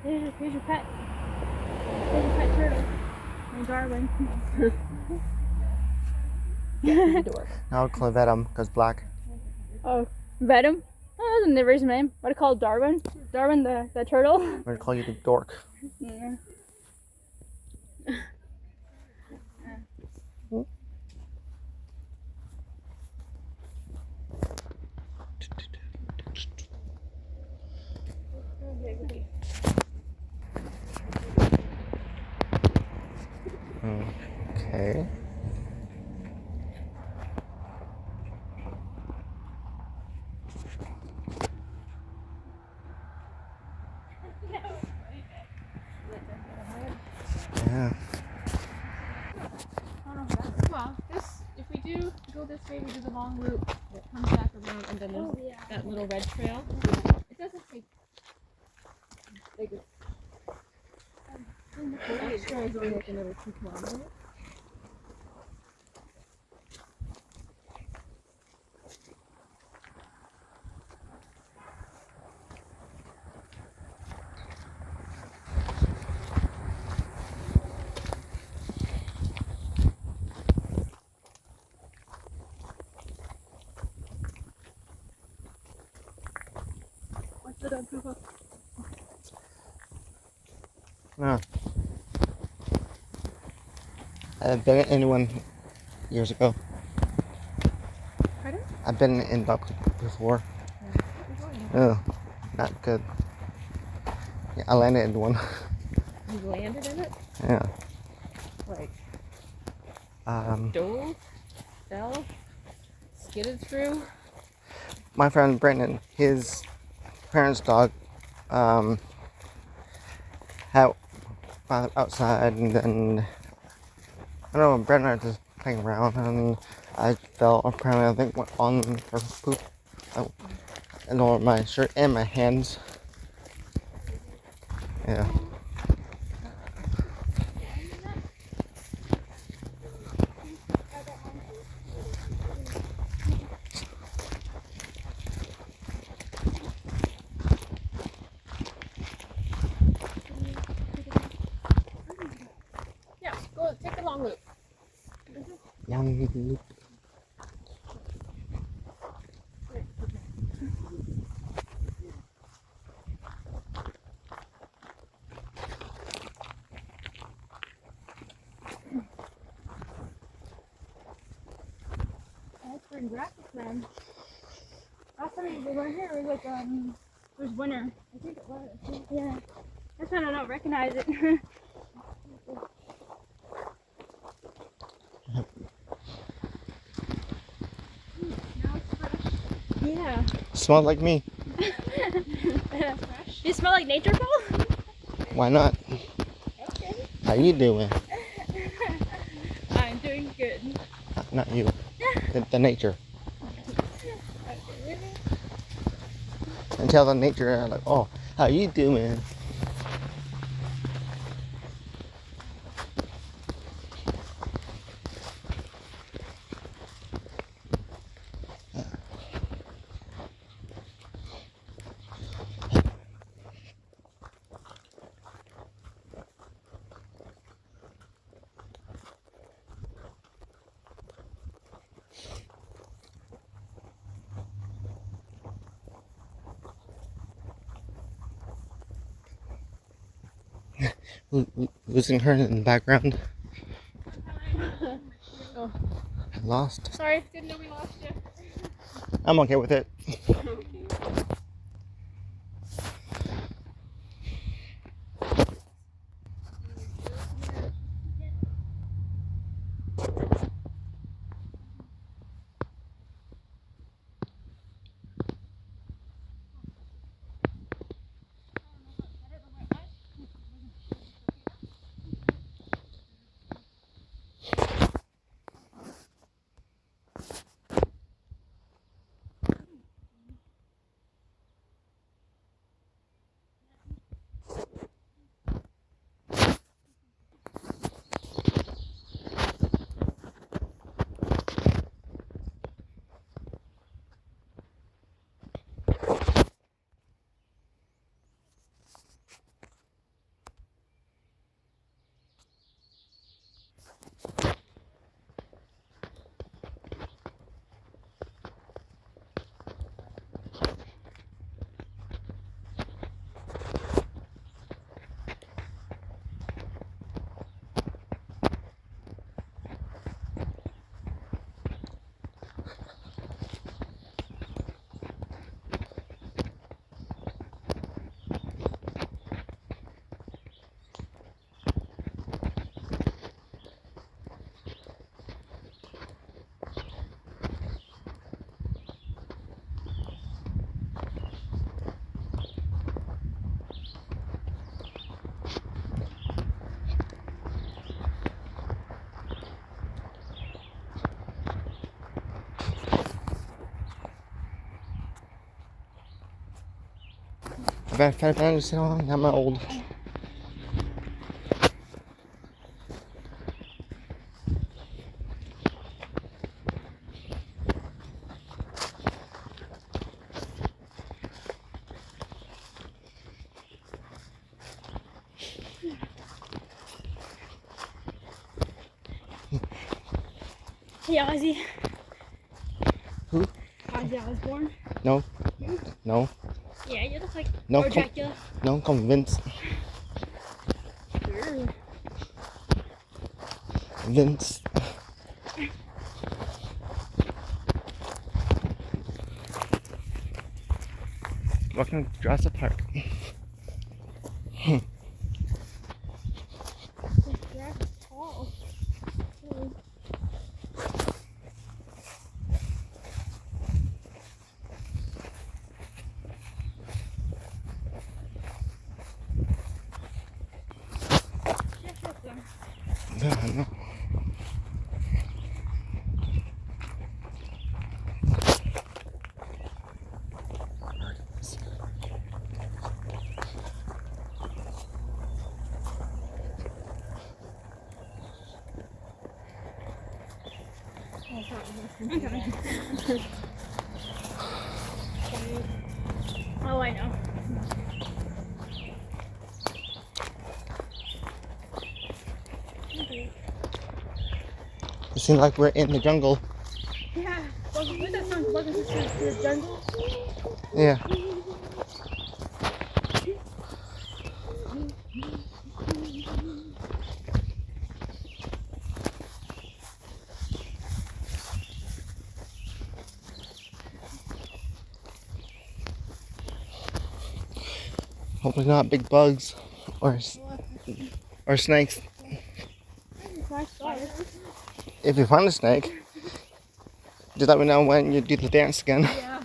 Here's your pet. Here's your pet turtle. And Darwin. I'll call Venom because black. Oh, Venom? Oh, that's a never his name. What do you call Darwin? Darwin the turtle? I'm gonna call you the dork. Yeah. Okay. Yeah. Well, if we do go this way, we do the long loop that comes back around, and then there's that little red trail. It doesn't take like the extra is only like another 2 kilometers. What's the dog poop? No. I've been in one years ago. Pardon? I've been in dog before. Oh, not good. Yeah, I landed in one. You landed in it? Yeah. Like Um, dove, fell, skidded through. my friend Brandon, his parents' dog, had outside, and then I don't know. Brandon and I just playing around, and I fell. Apparently, I think went on her poop, and on my shirt and my hands. Yeah. Yeah, go take the long loop. Young. That's for graphics, man. Last time we were here, it was like, it was winter. I think it was. Yeah. That's why I don't recognize it. Now it's fresh. Yeah. Smells like me. You smell like nature, Paul? Why not? Okay. How you doing? I'm doing good. Not you. The nature. And tell the nature, like, oh, how you doing? Losing her in the background. Oh. Lost. Sorry, didn't know we lost you. I'm okay with it. I've had bananas so long, I'm old. Hey, Ozzy. Who? Ozzy Osbourne. No. No. Yeah, you look like No. or Dracula. No, call me Vince. Sure. Vince. Welcome to Jurassic Park. This grass is tall. Really. Yeah, I know. Okay. Oh, I know. It seems like we're in the jungle. Yeah. Welcome, what that song? Welcome to the jungle. Yeah. Hopefully not big bugs or snakes. If you find a snake, just let me know when you do the dance again. Yeah.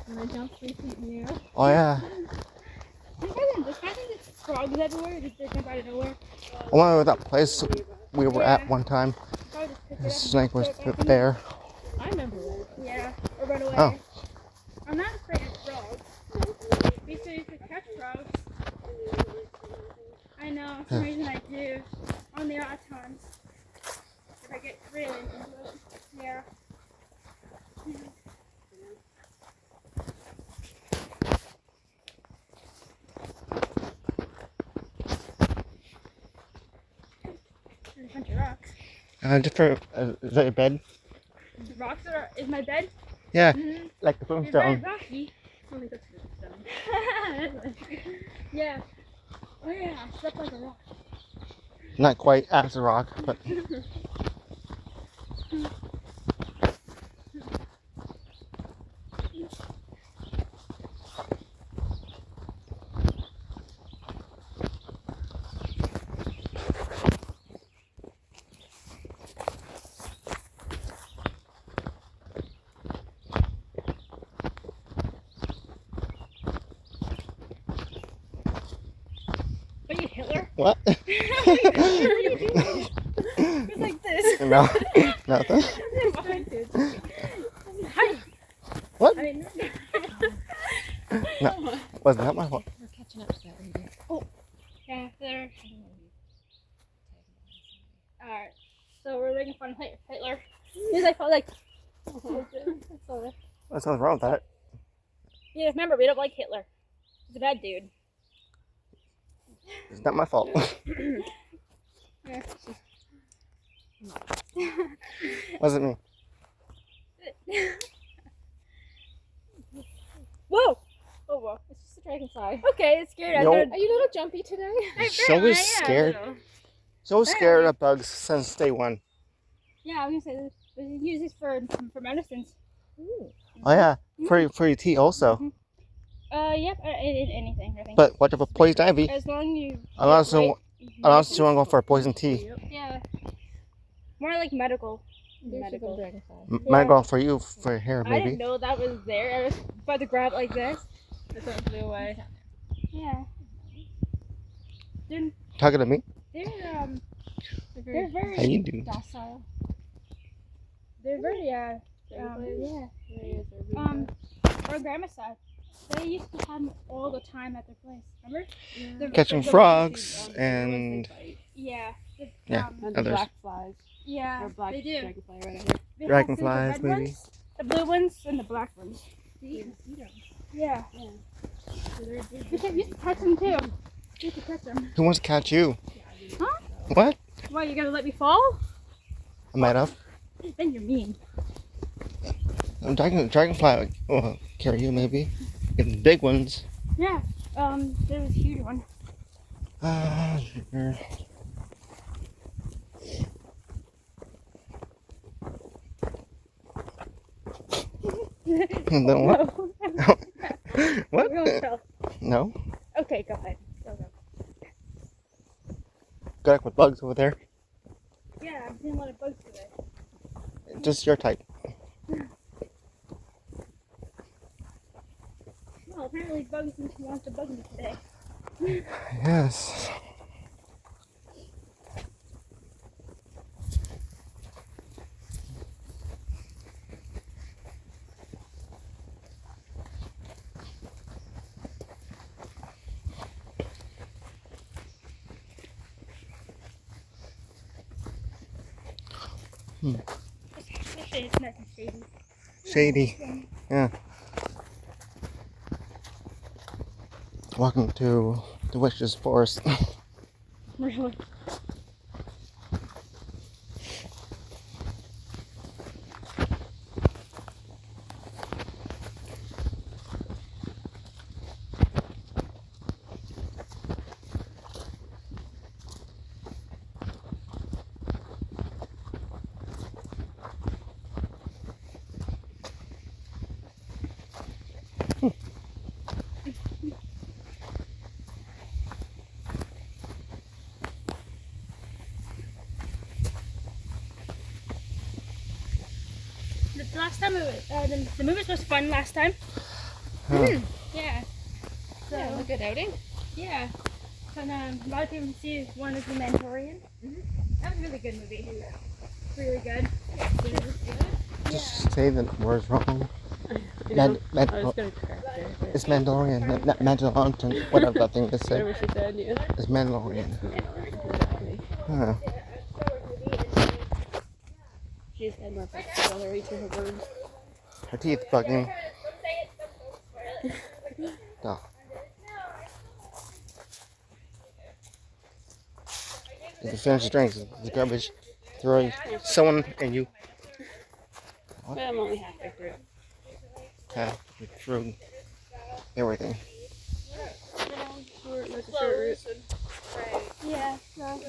When I jump 3 feet in the air. Oh yeah. There's frogs everywhere. Just jump out of nowhere. I wonder that place we were at one time. The snake was there. I remember that. Yeah, or run away. Oh. I'm not afraid of frogs. We used to catch frogs. I know, for some reason I do. On the odd times. If I get really into it. Yeah. There's a bunch of rocks. Just for is that your bed? The rocks is my bed? Yeah, Mm-hmm. like the It's very boomstone. rocky. I think that's good stone. Yeah. Oh yeah, I slept like a rock. Not quite as a rock, but Are you Hitler? what? What are you doing? It's like this. No, nothing. Hi. What? I mean, No, wasn't that my fault? We're catching up to that radio. yeah, there. Alright, so we're making fun of Hitler. Because I felt like. What's wrong with that? Yeah, remember, we don't like Hitler. He's a bad dude. It's not my fault. Yeah. Wasn't me. Whoa! Oh, whoa. It's just a dragonfly. Okay, it's scared. Yo. Are you a little jumpy today? She's always scared. She's always scared of bugs since day one. Yeah, I was gonna say we use this for medicines. Ooh. Oh yeah, for your tea also. Yep, anything, I think. But what about poison ivy? As long as you. Unless you want to go for a poison tea. Yep. Yeah. More like medical. There's your little dragonfly. Might go for you for your hair I maybe. didn't know that was there. I was about to grab it like this. That's what flew away. Yeah. They're Talking to me? they're very How you doing? docile. They're very Dragonflies? yeah. There he is, there we On grandma's side. They used to have them all the time at their place. Remember? Yeah. Catching frogs and Yeah. And the others. black flies. Yeah, Or black they do. dragonfly right here. They have Dragonflies, the red maybe. ones, the blue ones, and the black ones. Yeah. Yeah. So they're big. You used to catch them too. You used to catch them. Who wants to catch you? Huh? What? Why, you gonna let me fall? I might have. Then you're mean. Dragonfly will carry you maybe. Get the big ones. Yeah. There was a huge one. Sure. Then what? What? We almost fell. No. Okay, go ahead. Go. Good luck with bugs over there. Yeah, I'm seeing a lot of bugs today. Just your type. Well, apparently bugs want to bug me today. Yes. Especially it's nice and shady. Shady. Yeah. Welcome to the Witch's Forest. Really? The last time the movies was fun last time. Huh. Yeah. So Yeah, a good outing. yeah. So a lot of people see one as the Mandalorian. That was a really good movie. Really good. Just say the words wrong. You know, Mad- I was gonna correct her. but It's Mandalorian, not Mandalorian, whatever that thing to say. Whatever she said, yeah. It's Mandalorian. Exactly. Huh. She's had more vocabulary to her words. Her teeth bugging. No. If you finish the drinks, the garbage, throw someone and you. But I'm only halfway through. You threw everything. Short, like a short route. Yeah. So.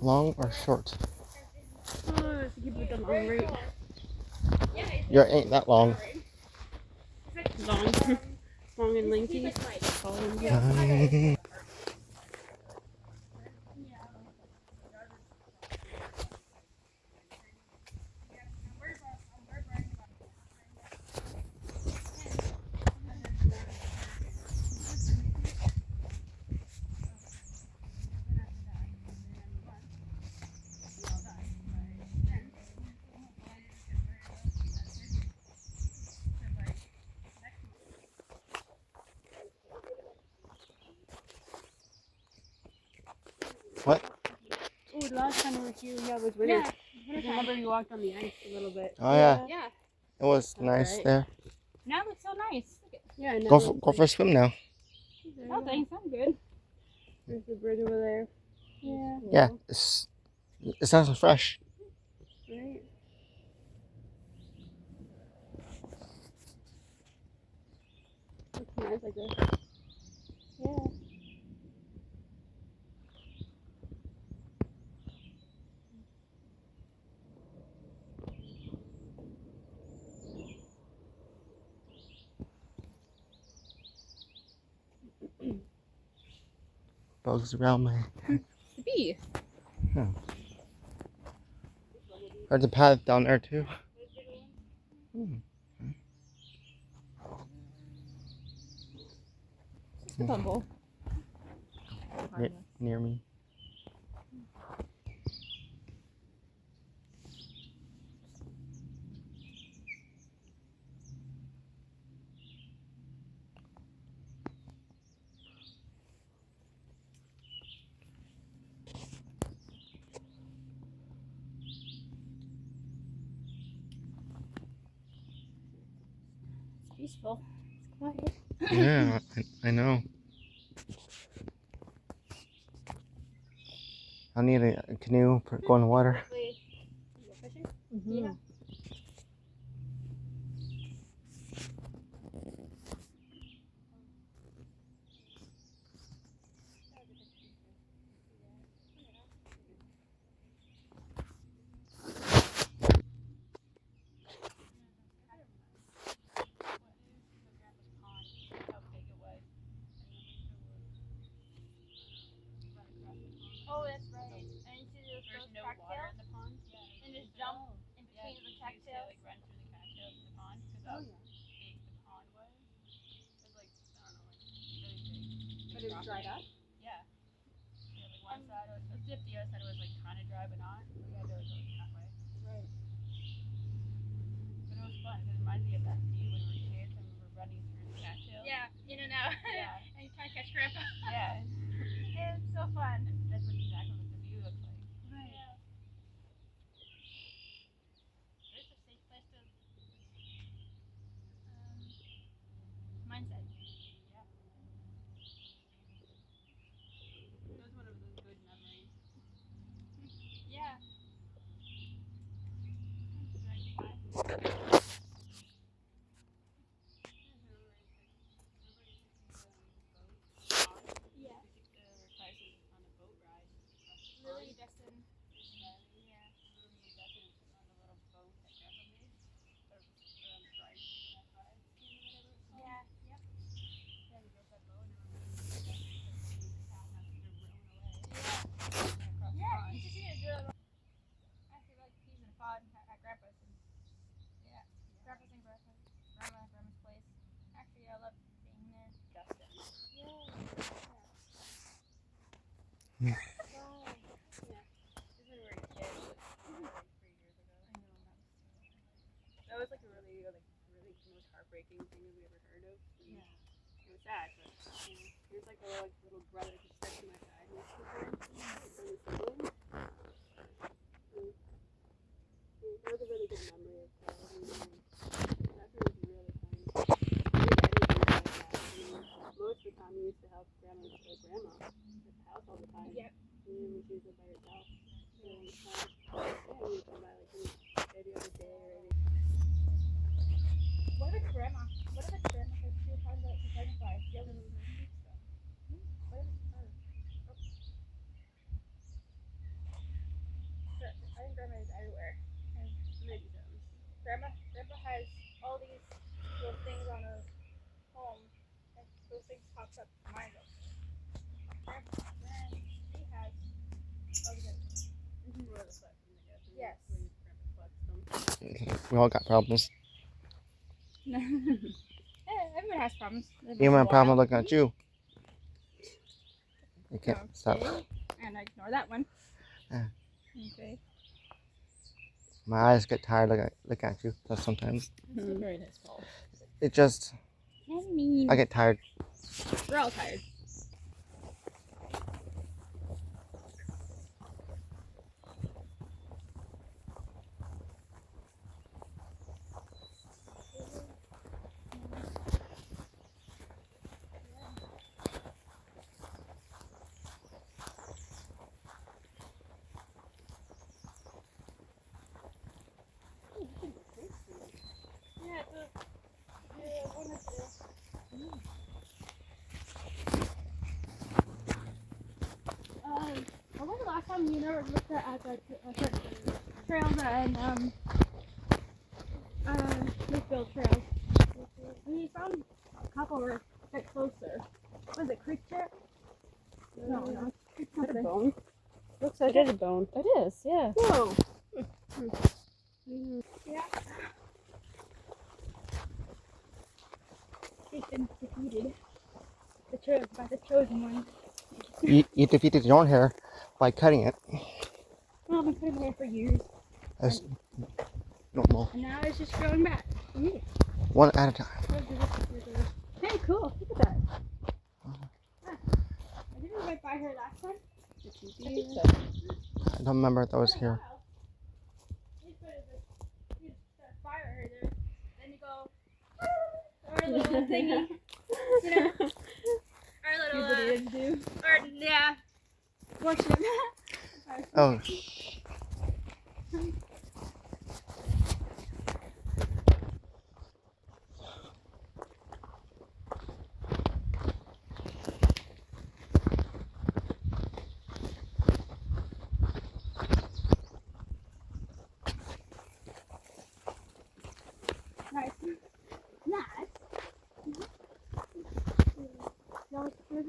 Long or short? Oh, if you give it the long route. Your ain't that long. Long. Long and lengthy. What? Oh, the last time we were here, yeah, it was winter. I remember we walked on the ice a little bit. Oh yeah, Yeah. it was nice right. there. Now it looks so nice. Yeah, and Go for a swim now. Oh, thanks. I'm good. There's the bridge over there. Yeah. Yeah, it's nice and fresh. Right? Looks nice like this. Yeah. Bugs around me. The bee. There's a path down there too. It's a bumble. near me. It's peaceful. It's quiet. Yeah, I know. I need a canoe for go in the water. Hopefully, you go fishing? Mm-hmm. Yeah. Oh, that's right. And you see those No water cattails? in the pond. And just jump in between the cattails. Like run through the cattails in the pond because Oh, how yeah. big the pond was. It was like I don't know, like really big. But it was dried up? Yeah. Yeah, like one side it was dipped, the other side was like kind of dry but not. We had to like go halfway. Right. But it was fun because it reminded me of that view when we were kids and we were running through the cattails. Yeah, in and out. Yeah. And trying to catch grandpa. Yeah. It's so fun. That's what exactly what the view looks like. Right. Yeah. Where's a safe place to mindset? Yeah. It was one of those good memories. Yeah. Yeah. Lily, Dustin. Yeah. Yeah. Yep. Yeah, you should see it do it. Actually, like peas in a pod at Grandpa's. And, yeah. Grandpa's and Grandma's place. Actually, I love being there. Dustin. Yeah. Yeah. Wow. Yeah. This is when we were kids, like 3 years ago. I know, that was so That was like a really most heartbreaking thing that we ever heard of. And Yeah. it was sad, but here's like a little brother who stuck to my side and was super. That was a really good memory of childhood. That was really fun. Most of the time we used to help grandma at the house all the time. Yep. Even when she was by herself. So it was fun. Yeah, we would come by like every other day or every. What if it's grandma? What if it's grandma? Because she was talking about the dragonflies the other weeks ago. What if it's her? Oh. I think grandma is everywhere. And Maybe so. grandma has all these little things on her home, and those things pops up in my room. Then she has all the Where the collection, I guess. Yes. Where grandpa collects them. We all got problems. Everyone has problems. You have a problem looking at you. You can't stop. And I ignore that one. Yeah. Okay. My eyes get tired looking at you. So sometimes It's not very nice, Paul. it just I mean, I get tired. we're all tired. When was the last time you never looked at the trails and Smithfield trails? We found a couple were a bit closer. Was it Creek Chair? No, it's Is that a something. bone? Looks like it is a bone. It is, yeah. Whoa. Yeah. He's been defeated. By the chosen one. You defeated your own hair by cutting it. Well, I've been cutting my hair for years, As normal. and now it's just growing back for me. One at a time. Hey, cool. Look at that. Ah, I didn't right by her last time. I think so. I don't remember if that was here. You start fire her there. Then you go, or a little thingy. You know? Our little, do. or, yeah. Worship. Oh. Nice. Nice. That was good.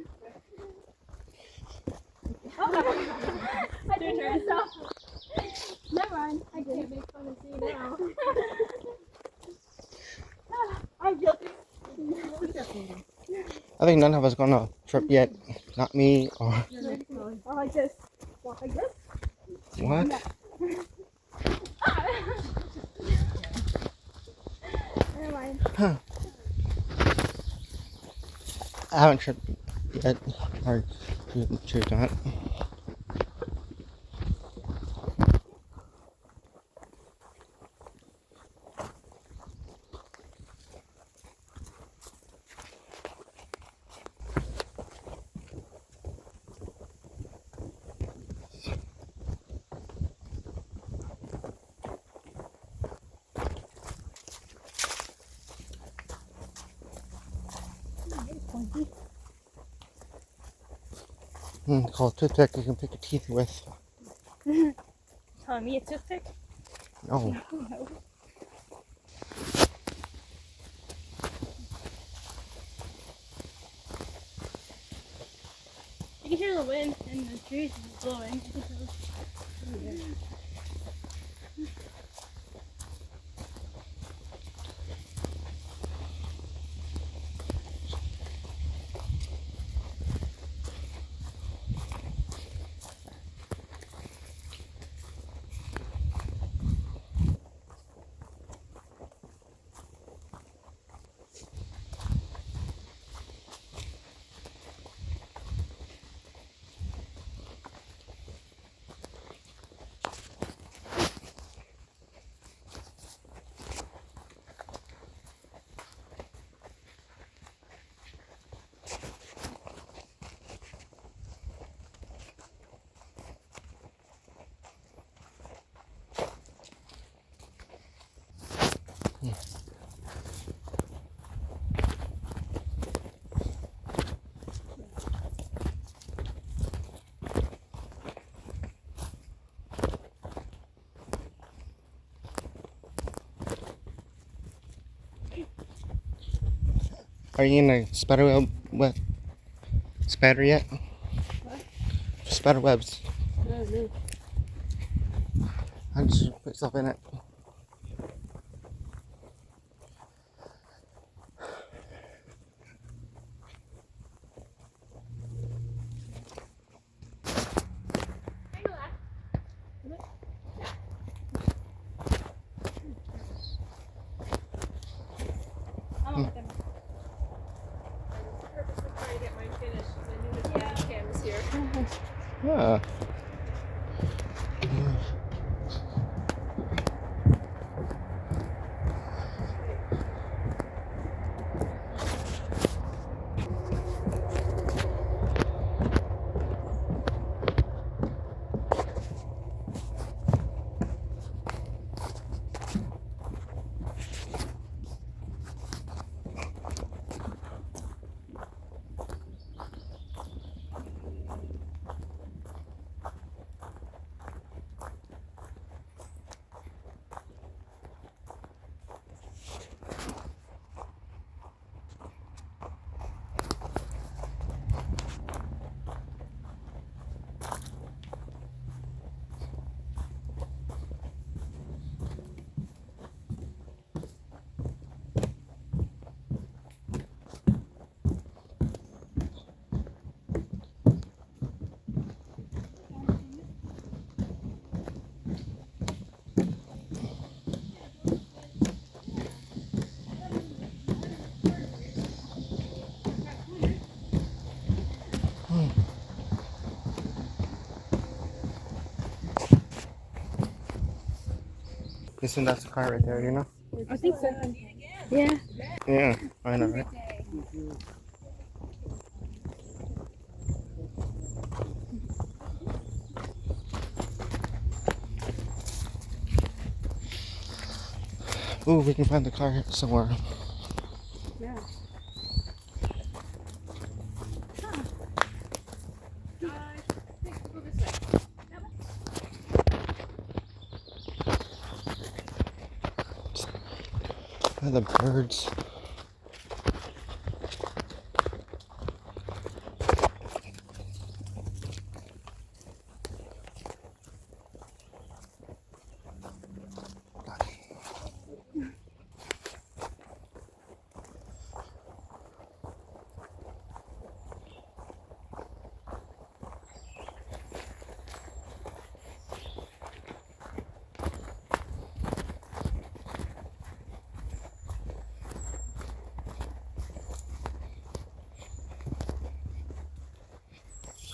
Oh, I did it myself. Never mind. I can't make fun of you now. I'm guilty. I think none of us gonna trip yet. Not me or Or like this. Walk like this. what? Never mind. I haven't tripped yet. Or choose not. Called toothpick you can pick your teeth with. Telling me a toothpick? No. No. You can hear the wind and the trees blowing. Are you in a spider web spider yet? What? Spider webs. No, no. I just put yourself in it. I'm with them. Purposely trying to get mine finished because I knew the cam was here. Yeah. Listen, that's the car right there, you know? I think so. Yeah. Yeah, I know, right? Ooh, we can find the car here somewhere. Yeah. Go this way. The birds.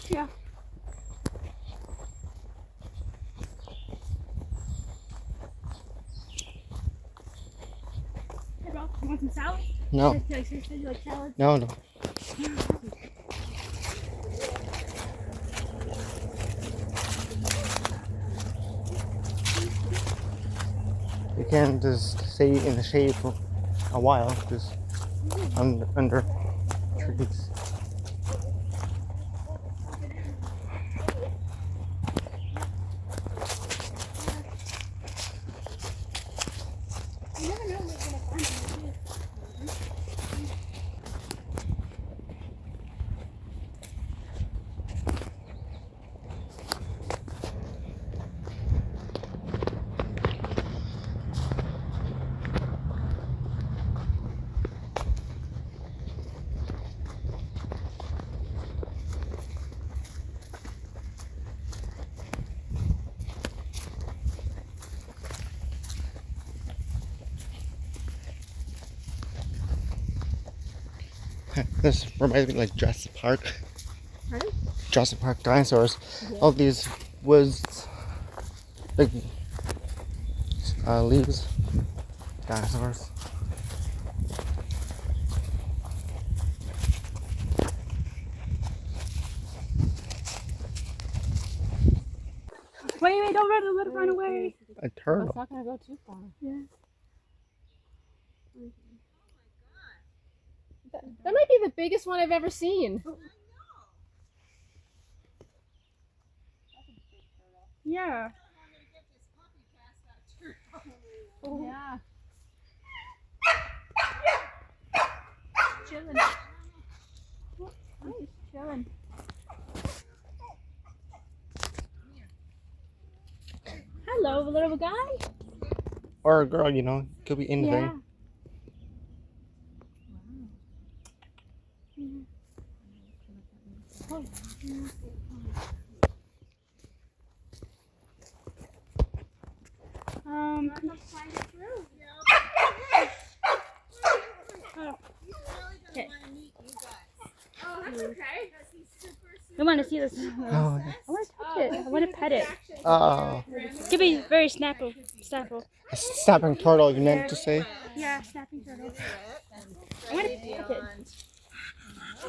Yeah. Hey, bro, you want some salad? No, You like salad? no, no. You can't just stay in the shade for a while, just under trees. You never know what you're gonna find. This reminds me like Jurassic Park. Pardon? Jurassic Park dinosaurs. Yeah. All these woods, big leaves, dinosaurs. Wait, don't run, let it run away. A It's turtle. not gonna go too far. Yeah. That might be the biggest one I've ever seen. Yeah. Yeah. Chilling. I'm just chilling. Hello, little guy. Or a girl, you know, could be anything. Yeah. Okay. Oh, that's okay. I want to see this. Oh, yeah. I want to touch it. I want to pet it. Oh, It could be very snappable. a snapping turtle, you meant to say? Yeah, snapping turtle. I want to pet it.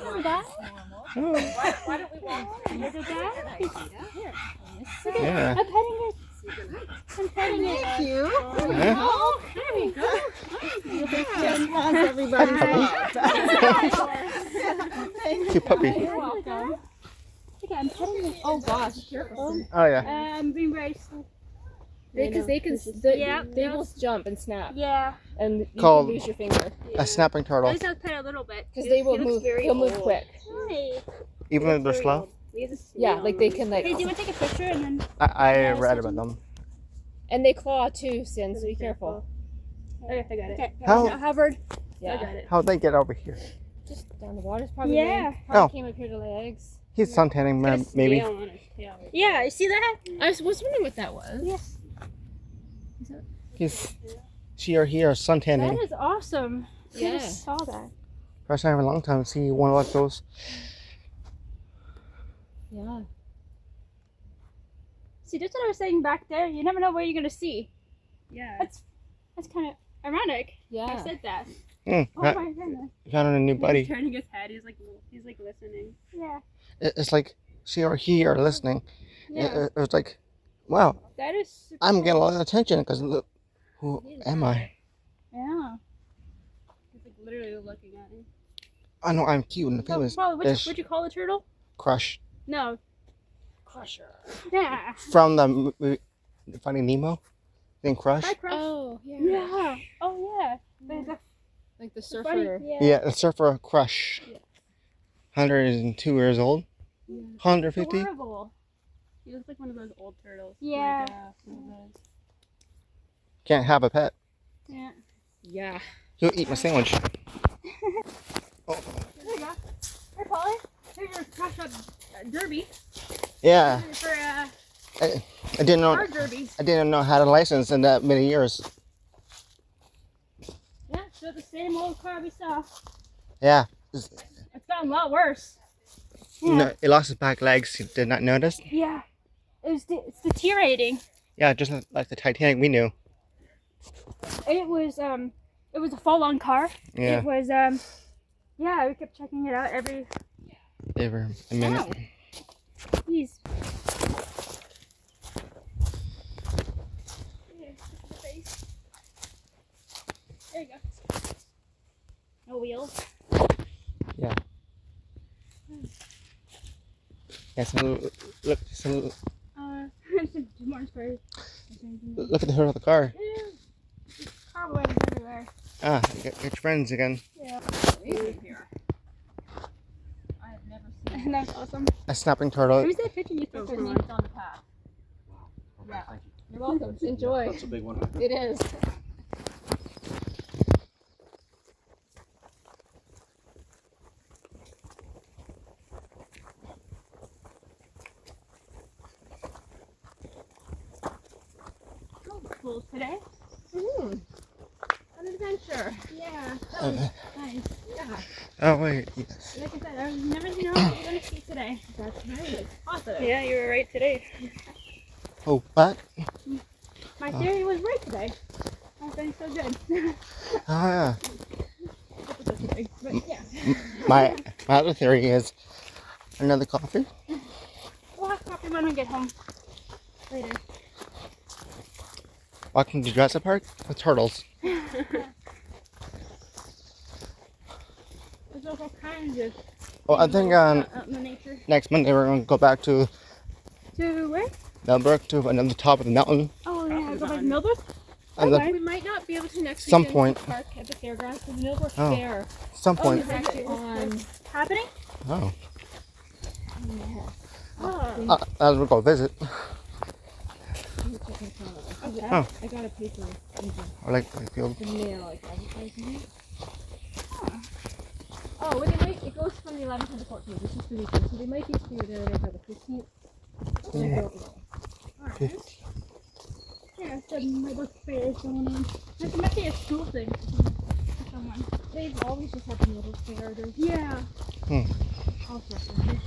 Little guy. Oh, Why don't we walk? Little guy. yeah. I'm petting it. I'm petting it. Thank you. Yeah. Oh, there we go. Just wants everybody. Cute puppy. You're welcome. Okay, I'm petting it. Oh gosh. Careful. Oh, yeah. I'm being very slow. Because they can, Yeah, they will jump and snap, Yeah. and you Called- can lose your finger A snapping At turtle. least I'll pet it a little bit. because they will move. They'll move quick. Hi. Even if they're slow. Yeah, like they can Hey, do you like, want to take a picture and then? I read about them. and they claw too, Sin. So be careful. Okay, I got it. Okay. How- Hovered. Yeah. I got it. How'd they get over here? Just down the water's probably. Yeah. Probably Oh. came up here to lay eggs. He's suntanning, maybe. Yeah, you see that? I was wondering what that was. Yes. She or he are That suntanning. is awesome. I Yeah. just saw that. First time in a long time to see one like those. Yeah. See, that's what I was saying back there. You never know where you're gonna see. Yeah. That's kind of ironic. Yeah. I said that. Mm, Oh my goodness. found a new buddy. He's turning his head. He's like listening. Yeah. It's like she or he are listening. Yeah. It was like, wow, That is super I'm cool. getting a lot of attention because look, who am I? Yeah. He's like literally looking at me. I know I'm cute and the So, famous what'd you call the turtle? crush No. Crusher. Yeah. from the movie Finding Nemo. Then Crush. Hi, Crush. Oh yeah. Yeah. Oh yeah. Like the Funny. surfer. Yeah. Yeah, the surfer Crush. Yeah. 102 years old. Yeah. 150. Adorable. He looks like one of those old turtles. Yeah. Like, one of those. Can't have a pet. Yeah. Yeah. He'll eat my sandwich. Oh. There you go. Hey, Polly. Here's your crush up derby. Yeah, For I didn't know. car derbies. I didn't know how to license in that many years. Yeah, still the same old car we saw. Yeah. It's gotten a lot worse. Yeah. No, it lost its back legs. You did not notice? Yeah. It's deteriorating. Yeah, just like the Titanic we knew. It was a fall-on car. Yeah. It was yeah, we kept checking it out every A minute. Ow. Jeez. There you go. No wheels. Yeah. Yeah. So look More stories. at the hood of the car. Yeah. Cobwebs everywhere. Ah, get your friends again. Yeah. Here. I have never seen. That's awesome. A snapping turtle. Let me see a picture you took Those with me. names on the path. Yeah. You're welcome. Enjoy. That's a big one. It is. Cool today. An adventure. Yeah. Uh, Nice. Yeah. oh wait. Like I said, I never know what you're gonna see today. That's right. Positive. Yeah, you were right today. Oh, what? My theory was right today. I've been so good. Ah, But yeah. my other theory is another coffee. We'll have coffee when we get home later. Walking to Jurassic Park with turtles. There's all kinds of Well, I think out in the nature. next Monday we're going to go back to To where? Melbourne to another top of the mountain. Oh yeah, Coffee go back to Mountain. Millbrook. And Okay. We might not be able to next Some weekend point. to park at the fairgrounds because Millbrook Oh. Fair some point. is actually on. Happening? Oh, Oh. as we go visit. Okay. Oh. I got a paper in I like the field. the mail, like advertising it. Oh, well, they might, it goes from the 11th to the 14th. It's just the weekend, so they might be clear there by the 15th. I don't know. Alright. Yeah, so my book fair is going on. It might be a school thing for someone. They've always just had the Millbrook Fair. There's Yeah. all sorts of things.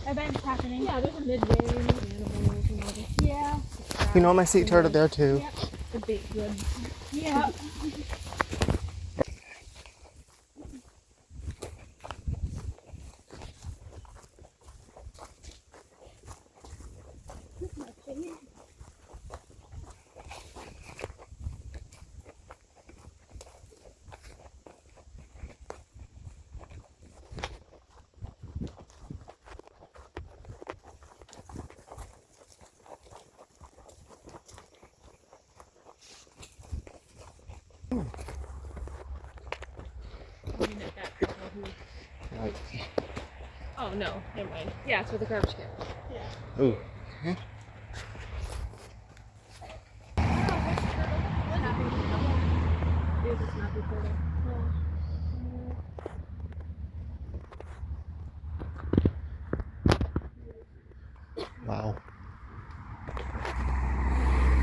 Events happening. Yeah, there's a midway, and animals, and all this. Yeah. You know my sea turtle there too. Yeah. The baked goods. Yeah. Right. Oh, no, never mind. Yeah, it's with the garbage can. Ooh. There's a snappy turtle. Wow.